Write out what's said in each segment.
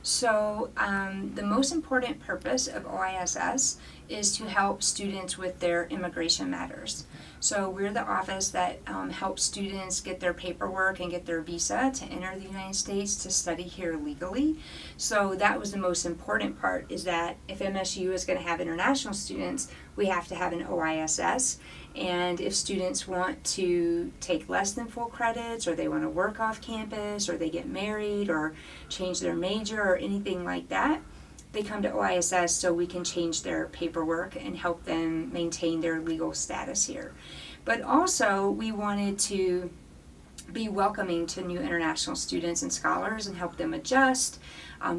So the most important purpose of OISS is to help students with their immigration matters. So we're the office that helps students get their paperwork and get their visa to enter the United States to study here legally. So that was the most important part, is that if MSU is going to have international students, we have to have an OISS. And if students want to take less than full credits, or they want to work off campus, or they get married, or change their major, or anything like that, they come to OISS so we can change their paperwork and help them maintain their legal status here. But also, we wanted to be welcoming to new international students and scholars and help them adjust,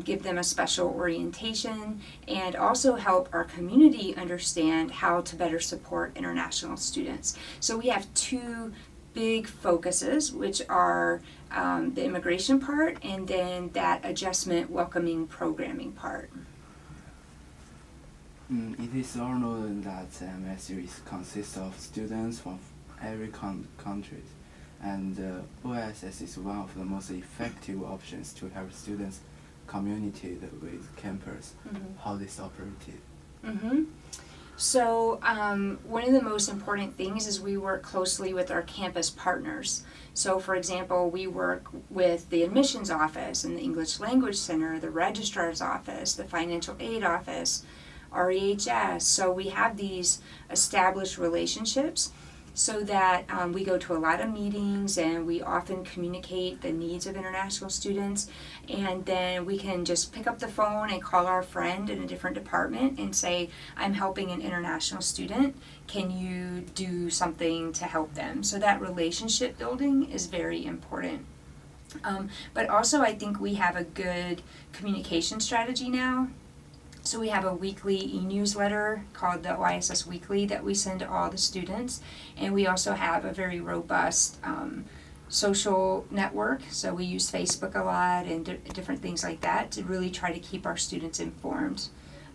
give them a special orientation, and also help our community understand how to better support international students. So we have two big focuses, which are the immigration part and then that adjustment welcoming programming part. It is all known that MSU consists of students from every country, and OISS is one of the most effective options to help students communicate with campus. How this operated. So one of the most important things is we work closely with our campus partners. So for example, we work with the admissions office and the English Language Center, the registrar's office, the financial aid office, REHS. So we have these established relationships so that we go to a lot of meetings and we often communicate the needs of international students, and then we can just pick up the phone and call our friend in a different department and say, I'm helping an international student, can you do something to help them? So that relationship building is very important. But also I think we have a good communication strategy now. So we have a weekly e-newsletter called the OISS Weekly that we send to all the students, and we also have a very robust social network. So we use Facebook a lot and different things like that to really try to keep our students informed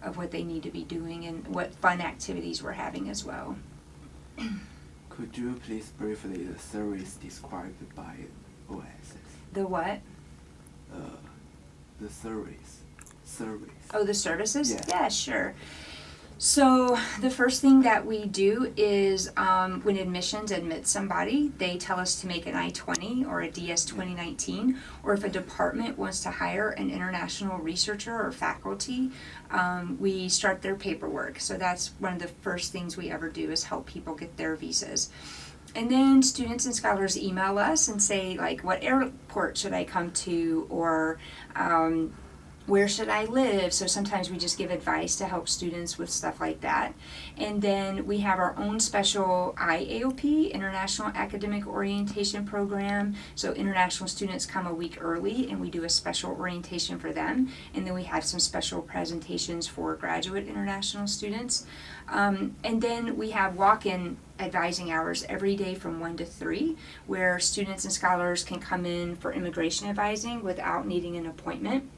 of what they need to be doing and what fun activities we're having as well. Could you please briefly the service described by OISS? The what? The service. Oh, the services? Yeah, sure. So the first thing that we do is when admissions admits somebody, they tell us to make an I-20 or a DS 2019, or if a department wants to hire an international researcher or faculty, we start their paperwork. So that's one of the first things we ever do, is help people get their visas. And then students and scholars email us and say, like, what airport should I come to, or where should I live? So sometimes we just give advice to help students with stuff like that. And then we have our own special IAOP, International Academic Orientation Program. So international students come a week early and we do a special orientation for them. And then we have some special presentations for graduate international students. And then we have walk-in advising hours every day from 1 to 3, where students and scholars can come in for immigration advising without needing an appointment.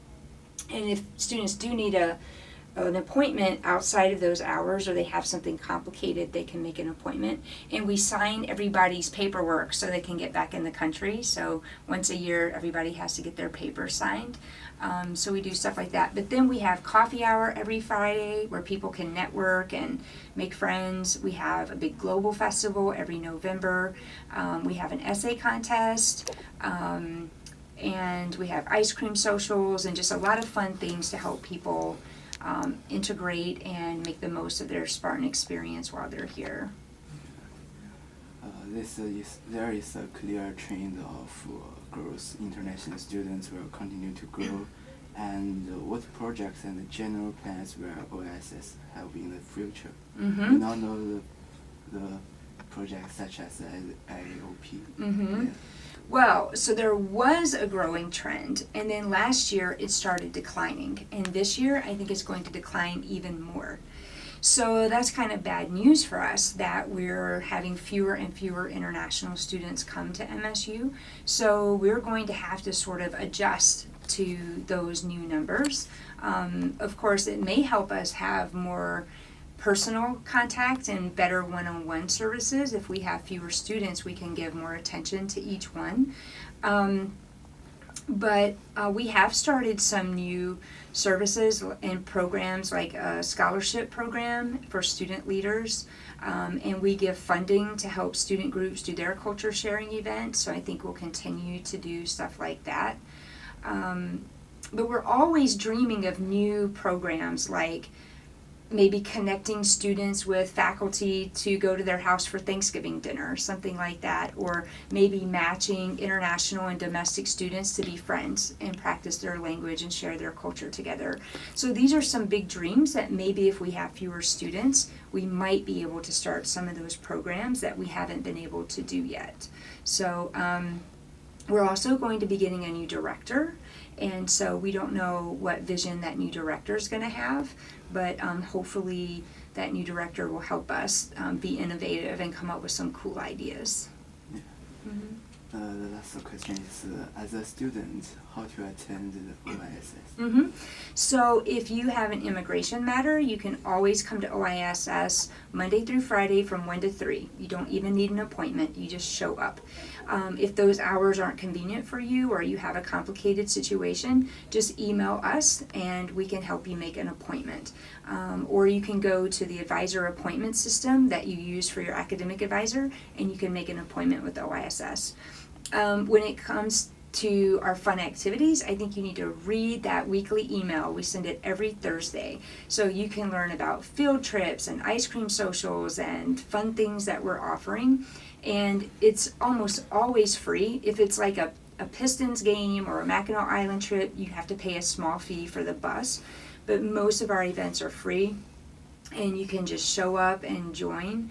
And if students do need an appointment outside of those hours, or they have something complicated, they can make an appointment. And we sign everybody's paperwork so they can get back in the country. So once a year, everybody has to get their papers signed. So we do stuff like that. But then we have coffee hour every Friday where people can network and make friends. We have a big global festival every November. We have an essay contest. And we have ice cream socials and just a lot of fun things to help people integrate and make the most of their Spartan experience while they're here. There is a clear trend of growth. International students will continue to grow. And what projects and general plans will OISS have in the future? We now know the projects such as IAOP. Well, so there was a growing trend, and then last year it started declining, and this year I think it's going to decline even more. So that's kind of bad news for us, that we're having fewer and fewer international students come to MSU. So we're going to have to sort of adjust to those new numbers. Of course, it may help us have more personal contact and better one-on-one services. If we have fewer students, we can give more attention to each one. But we have started some new services and programs, like a scholarship program for student leaders, and we give funding to help student groups do their culture sharing events, so I think we'll continue to do stuff like that. But we're always dreaming of new programs, like maybe connecting students with faculty to go to their house for Thanksgiving dinner, something like that, or maybe matching international and domestic students to be friends and practice their language and share their culture together. So these are some big dreams that maybe if we have fewer students, we might be able to start some of those programs that we haven't been able to do yet. So we're also going to be getting a new director, and so we don't know what vision that new director is going to have, but hopefully that new director will help us be innovative and come up with some cool ideas. Yeah. Mm-hmm. The last question is, as a student, how to attend the OISS? Mm-hmm. So if you have an immigration matter, you can always come to OISS Monday through Friday from 1 to 3. You don't even need an appointment, you just show up. If those hours aren't convenient for you or you have a complicated situation, just email us and we can help you make an appointment. Or you can go to the advisor appointment system that you use for your academic advisor and you can make an appointment with OISS. When it comes to our fun activities, I think you need to read that weekly email. We send it every Thursday. So you can learn about field trips and ice cream socials and fun things that we're offering. And it's almost always free. If it's like a Pistons game or a Mackinac Island trip, you have to pay a small fee for the bus. But most of our events are free and you can just show up and join.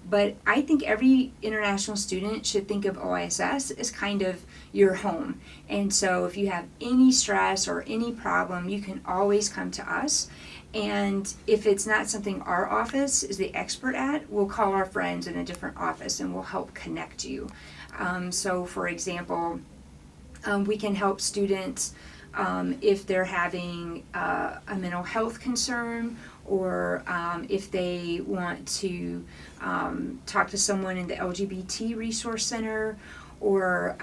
But I think every international student should think of OISS as kind of your home. And so if you have any stress or any problem, you can always come to us. And if it's not something our office is the expert at, we'll call our friends in a different office and we'll help connect you. So for example, we can help students if they're having a mental health concern, or if they want to talk to someone in the LGBT Resource Center, or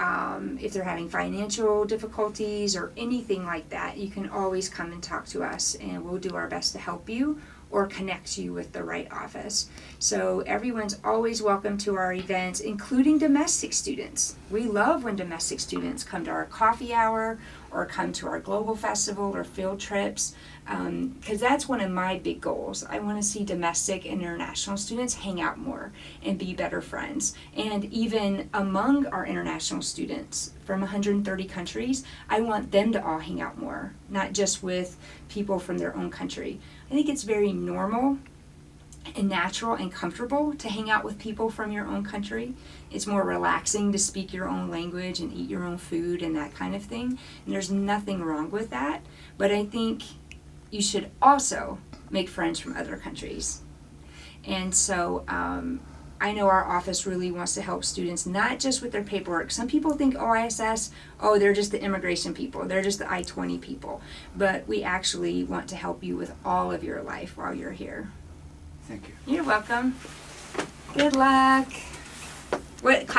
if they're having financial difficulties or anything like that, you can always come and talk to us and we'll do our best to help you or connect you with the right office. So everyone's always welcome to our events, including domestic students. We love when domestic students come to our coffee hour or come to our global festival or field trips, because that's one of my big goals. I want to see domestic and international students hang out more and be better friends. And even among our international students from 130 countries, I want them to all hang out more, not just with people from their own country. I think it's very normal and natural and comfortable to hang out with people from your own country. It's more relaxing to speak your own language and eat your own food and that kind of thing. And there's nothing wrong with that. But I think you should also make friends from other countries. And so I know our office really wants to help students, not just with their paperwork. Some people think OISS, they're just the immigration people, they're just the I-20 people. But we actually want to help you with all of your life while you're here. Thank you. You're welcome. Good luck. What